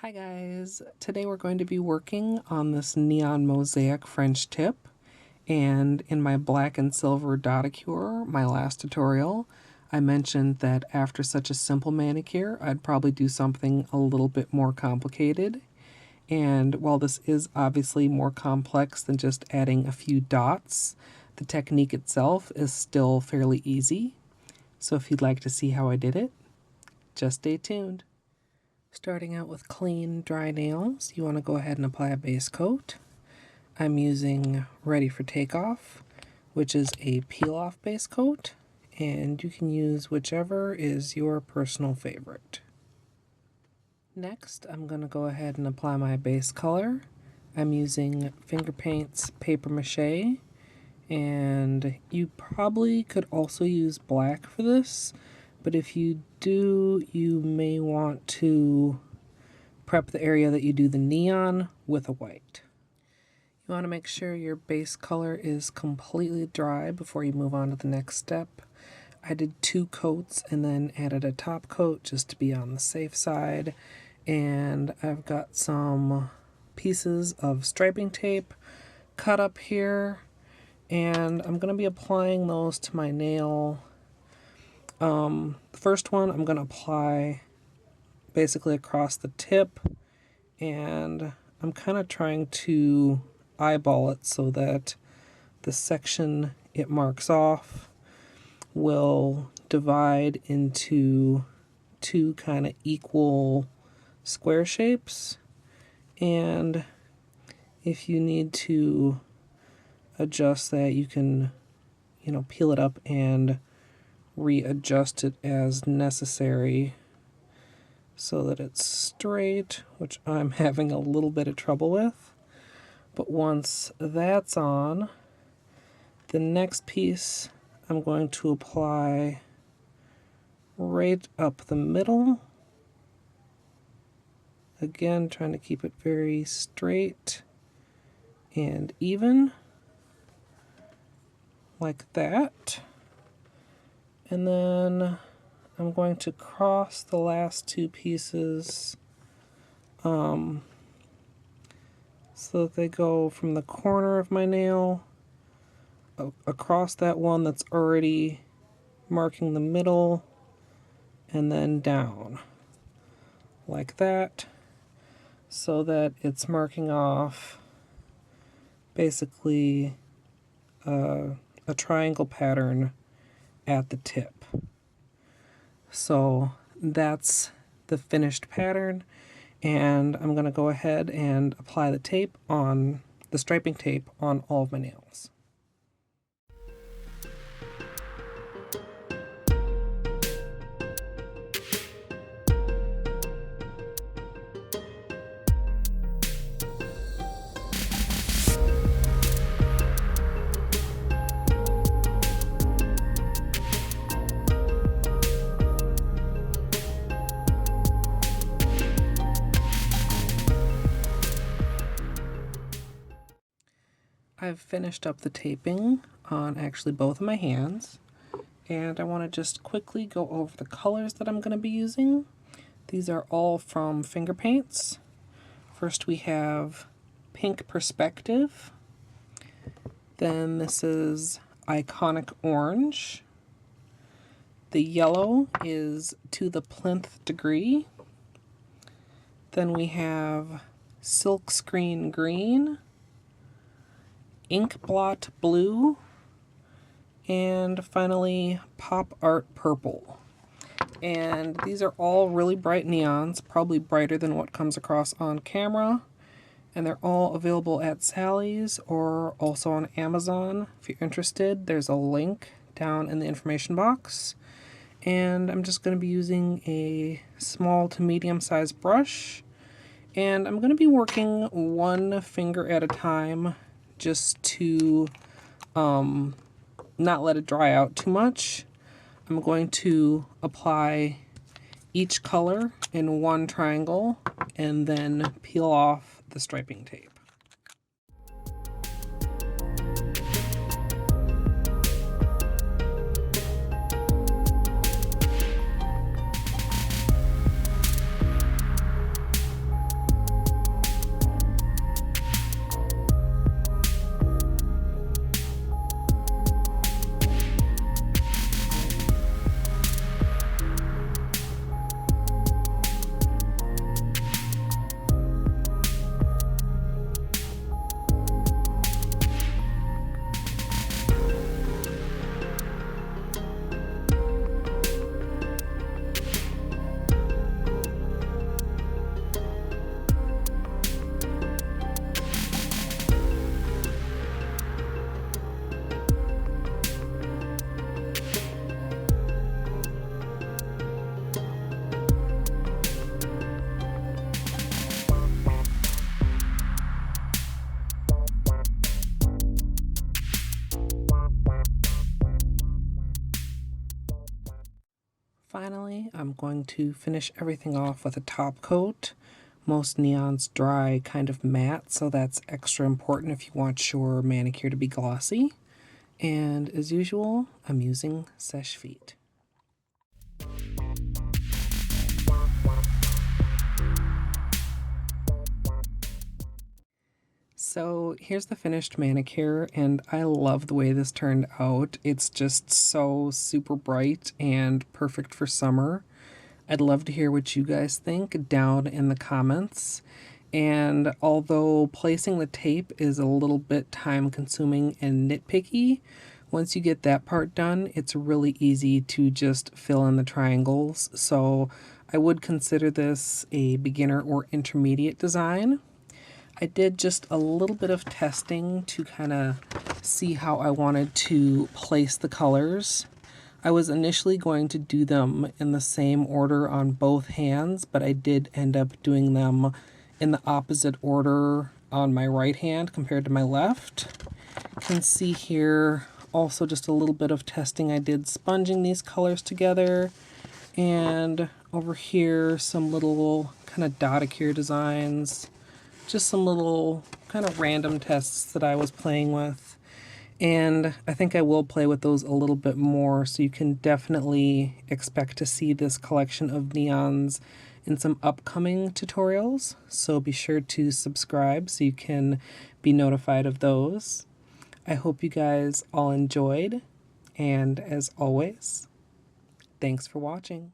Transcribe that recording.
Hi guys, today we're going to be working on this neon mosaic French tip, and in my black and silver Dotacure, my last tutorial, I mentioned that after such a simple manicure I'd probably do something a little bit more complicated, and while this is obviously more complex than just adding a few dots, the technique itself is still fairly easy. So if you'd like to see how I did it, just stay tuned. Starting out with clean, dry nails, you want to go ahead and apply a base coat. I'm using Ready for Takeoff, which is a peel-off base coat, and you can use whichever is your personal favorite. Next, I'm going to go ahead and apply my base color. I'm using Finger Paint's Paper Mache, and you probably could also use black for this, but if you do, you may want to prep the area that you do the neon with a white. You want to make sure your base color is completely dry before you move on to the next step. I did 2 coats and then added a top coat just to be on the safe side. And I've got some pieces of striping tape cut up here, and I'm going to be applying those to my nail. The first one I'm going to apply basically across the tip, and I'm kind of trying to eyeball it so that the section it marks off will divide into 2 kind of equal square shapes. And if you need to adjust that, you can, peel it up and readjust it as necessary so that it's straight, which I'm having a little bit of trouble with. But once that's on, the next piece I'm going to apply right up the middle. Again, trying to keep it very straight and even, like that. And then I'm going to cross the last 2 pieces so that they go from the corner of my nail across that one that's already marking the middle, and then down like that, so that it's marking off basically a triangle pattern at the tip. So that's the finished pattern, and I'm going to go ahead and apply the tape on the striping tape on all of my nails. I've finished up the taping on actually both of my hands, and I want to just quickly go over the colors that I'm going to be using. These are all from Finger Paints. First we have Pink Perspective, then this is Iconic Orange, the yellow is To the Plinth Degree, then we have Silkscreen Green, Ink Blot Blue, and finally Pop Art Purple. And these are all really bright neons, probably brighter than what comes across on camera, and they're all available at Sally's or also on Amazon. If you're interested, there's a link down in the information box. And I'm just going to be using a small to medium sized brush, and I'm going to be working one finger at a time, just to not let it dry out too much. I'm going to apply each color in one triangle and then peel off the striping tape. Finally, I'm going to finish everything off with a top coat. Most neons dry kind of matte, so that's extra important if you want your manicure to be glossy. And as usual, I'm using Seche Vite. So here's the finished manicure, and I love the way this turned out. It's just so super bright and perfect for summer. I'd love to hear what you guys think down in the comments. And although placing the tape is a little bit time consuming and nitpicky, once you get that part done, it's really easy to just fill in the triangles. So I would consider this a beginner or intermediate design. I did just a little bit of testing to kind of see how I wanted to place the colors. I was initially going to do them in the same order on both hands, but I did end up doing them in the opposite order on my right hand compared to my left. You can see here also just a little bit of testing I did sponging these colors together, and over here some little kind of dotacure designs. Just some little kind of random tests that I was playing with. And I think I will play with those a little bit more, so you can definitely expect to see this collection of neons in some upcoming tutorials. So be sure to subscribe so you can be notified of those. I hope you guys all enjoyed, and as always, thanks for watching.